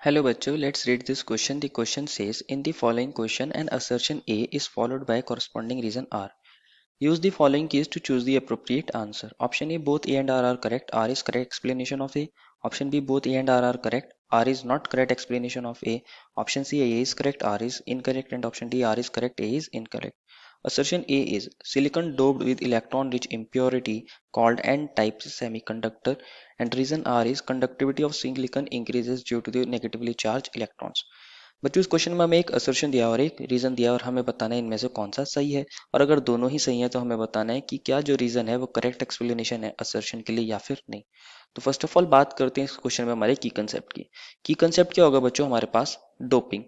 Hello बच्चों, let's read this question. The question says, in the following question, an assertion A is followed by corresponding reason R. Use the following keys to choose the appropriate answer. Option A, both A and R are correct. R is correct explanation of A. Option B, both A and R are correct. R is not correct explanation of A. Option C, A is correct, R is incorrect. And option D, R is correct, A is incorrect. Assertion A is silicon doped with electron-rich impurity called N-type semiconductor, and reason R is conductivity of silicon increases due to the negatively charged electrons. बच्चों इस question में हमें एक assertion दिया और एक reason दिया और हमें बताना है इनमें से कौन सा सही है। और अगर दोनों ही सही है तो हमें बताना है कि क्या जो रीजन है वो करेक्ट एक्सप्लेनेशन है असर्शन के लिए या फिर नहीं। तो फर्स्ट ऑफ ऑल बात करते हैं इस क्वेश्चन में हमारे की कंसेप्ट की। की कंसेप्ट क्या होगा बच्चों हमारे पास? डोपिंग।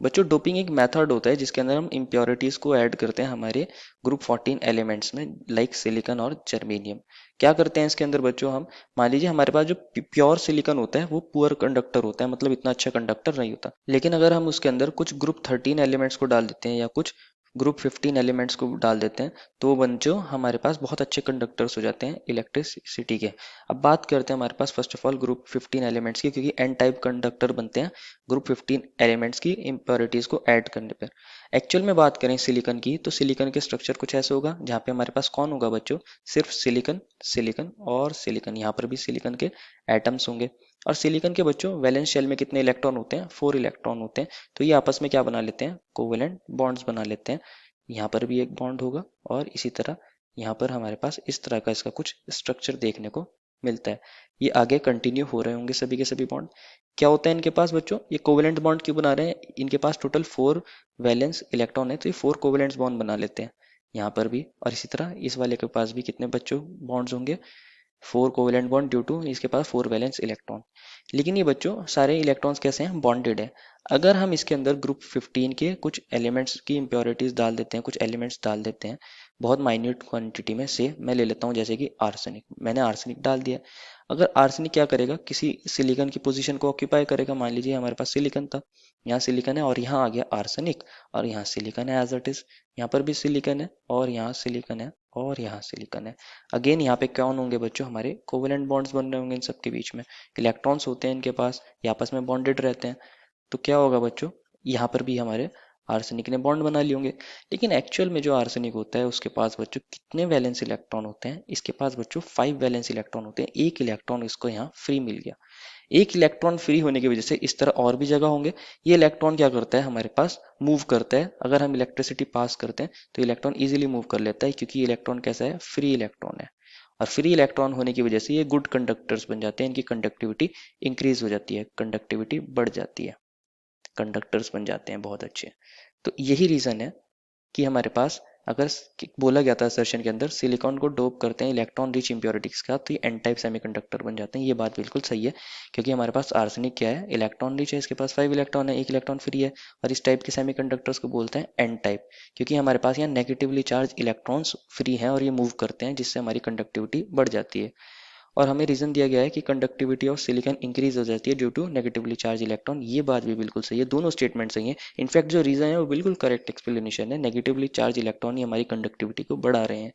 बच्चों डोपिंग एक मेथड होता है जिसके अंदर हम इम्प्योरिटीज को ऐड करते हैं हमारे ग्रुप 14 एलिमेंट्स में, लाइक सिलिकॉन और जर्मेनियम। क्या करते हैं इसके अंदर बच्चों हम, मान लीजिए हमारे पास जो प्योर सिलिकॉन होता है वो पुअर कंडक्टर होता है, मतलब इतना अच्छा कंडक्टर नहीं होता। लेकिन अगर हम उसके अंदर कुछ ग्रुप 13 एलिमेंट्स को डाल देते हैं या कुछ ग्रुप 15 एलिमेंट्स को डाल देते हैं तो वो बच्चों हमारे पास बहुत अच्छे कंडक्टर्स हो जाते हैं इलेक्ट्रिसिटी के। अब बात करते हैं हमारे पास first of all group 15 elements की, क्योंकि एन टाइप कंडक्टर बनते हैं ग्रुप 15 एलिमेंट्स की इम्प्योरिटीज को ऐड करने पर। एक्चुअल में बात करें सिलिकॉन की तो सिलिकॉन के स्ट्रक्चर कुछ ऐसे होगा जहाँ पे हमारे पास कौन होगा बच्चों? सिर्फ सिलिकॉन, सिलिकॉन और सिलिकॉन। यहाँ पर भी सिलिकॉन के एटम्स होंगे। और सिलिकॉन के बच्चों वैलेंस शेल में कितने इलेक्ट्रॉन होते हैं? 4 इलेक्ट्रॉन होते हैं। तो ये आपस में क्या बना लेते हैं? कोवेलेंट बॉन्ड्स बना लेते हैं। यहाँ पर भी एक बॉन्ड होगा और इसी तरह यहाँ पर हमारे पास इस तरह का इसका कुछ स्ट्रक्चर देखने को मिलता है। ये आगे कंटिन्यू हो रहे होंगे सभी के सभी बॉन्ड। क्या होता है इनके पास बच्चों? ये कोवेलेंट बॉन्ड क्यों बना रहे हैं? इनके पास टोटल 4 वैलेंस इलेक्ट्रॉन है तो ये 4 कोवेलेंट बॉन्ड बना लेते हैं यहाँ पर भी। और इसी तरह इस वाले के पास भी कितने बच्चों बॉन्ड्स होंगे? 4 कोवेलेंट बॉन्ड ड्यू टू इसके पास 4 वैलेंस इलेक्ट्रॉन। लेकिन ये बच्चों सारे इलेक्ट्रॉन्स कैसे हैं? बॉन्डेड है। अगर हम इसके अंदर ग्रुप 15 के कुछ एलिमेंट्स की इम्प्योरिटीज डाल देते हैं, कुछ एलिमेंट्स डाल देते हैं बहुत माइन्यूट क्वांटिटी में, से मैं ले लेता हूँ जैसे कि आर्सेनिक। मैंने आर्सेनिक डाल दिया। अगर आर्सेनिक क्या करेगा? किसी सिलिकॉन की पोजीशन को ऑक्यूपाई करेगा। मान लीजिए हमारे पास सिलिकॉन था, यहाँ सिलिकॉन है और यहाँ आ गया आर्सेनिक, और यहाँ सिलिकॉन है एज इट इज। यहाँ पर भी सिलिकॉन है और यहाँ सिलिकॉन है और यहाँ सिलिकॉन है। अगेन यहाँ पे कौन होंगे बच्चों? हमारे कोवेलेंट बॉन्ड्स बन रहे होंगे इन सबके बीच में। इलेक्ट्रॉन्स होते हैं इनके पास, ये आपस में बॉन्डेड रहते हैं। तो क्या होगा बच्चों? यहाँ पर भी हमारे आर्सेनिक ने बॉन्ड बना लिए होंगे। लेकिन एक्चुअल में जो आर्सेनिक होता है उसके पास बच्चों कितने वैलेंस इलेक्ट्रॉन होते हैं? इसके पास बच्चों 5 वैलेंस इलेक्ट्रॉन होते हैं। एक इलेक्ट्रॉन इसको यहाँ फ्री मिल गया। एक इलेक्ट्रॉन फ्री होने की वजह से इस तरह और भी जगह होंगे। ये इलेक्ट्रॉन क्या करता है? हमारे पास मूव करता है। अगर हम इलेक्ट्रिसिटी पास करते हैं तो इलेक्ट्रॉन इजीली मूव कर लेता है, क्योंकि इलेक्ट्रॉन कैसा है? फ्री इलेक्ट्रॉन है। और फ्री इलेक्ट्रॉन होने की वजह से ये गुड कंडक्टर्स बन जाते हैं, इनकी कंडक्टिविटी इंक्रीज हो जाती है, कंडक्टिविटी बढ़ जाती है, कंडक्टर्स बन जाते हैं बहुत अच्छे। तो यही रीजन है कि हमारे पास अगर बोला गया था असर्शन के अंदर सिलिकॉन को डोप करते हैं इलेक्ट्रॉन रिच इंप्योरिटीज का तो ये एन टाइप सेमीकंडक्टर बन जाते हैं। ये बात बिल्कुल सही है, क्योंकि हमारे पास आर्सेनिक क्या है? इलेक्ट्रॉन रिच है, इसके पास 5 इलेक्ट्रॉन है, एक इलेक्ट्रॉन फ्री है। और इस टाइप के सेमीकंडक्टर्स को बोलते हैं एन टाइप, क्योंकि हमारे पास यहाँ नेगेटिवली चार्ज इलेक्ट्रॉन्स फ्री हैं और ये मूव करते हैं जिससे हमारी कंडक्टिविटी बढ़ जाती है। और हमें रीजन दिया गया है कि कंडक्टिविटी ऑफ सिलिकॉन इंक्रीज हो जाती है due to negatively charge electron. ये बात भी बिल्कुल सही है, दोनों स्टेटमेंट सही है। इनफैक्ट जो रीजन है वो बिल्कुल करेक्ट एक्सप्लेनेशन है, नेगेटिवली चार्ज इलेक्ट्रॉन ही हमारी कंडक्टिविटी को बढ़ा रहे हैं।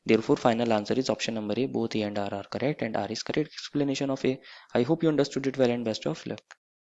Therefore, final answer is option number A. Both A and R are correct, and R is correct explanation of A. I hope you understood it well and best of luck.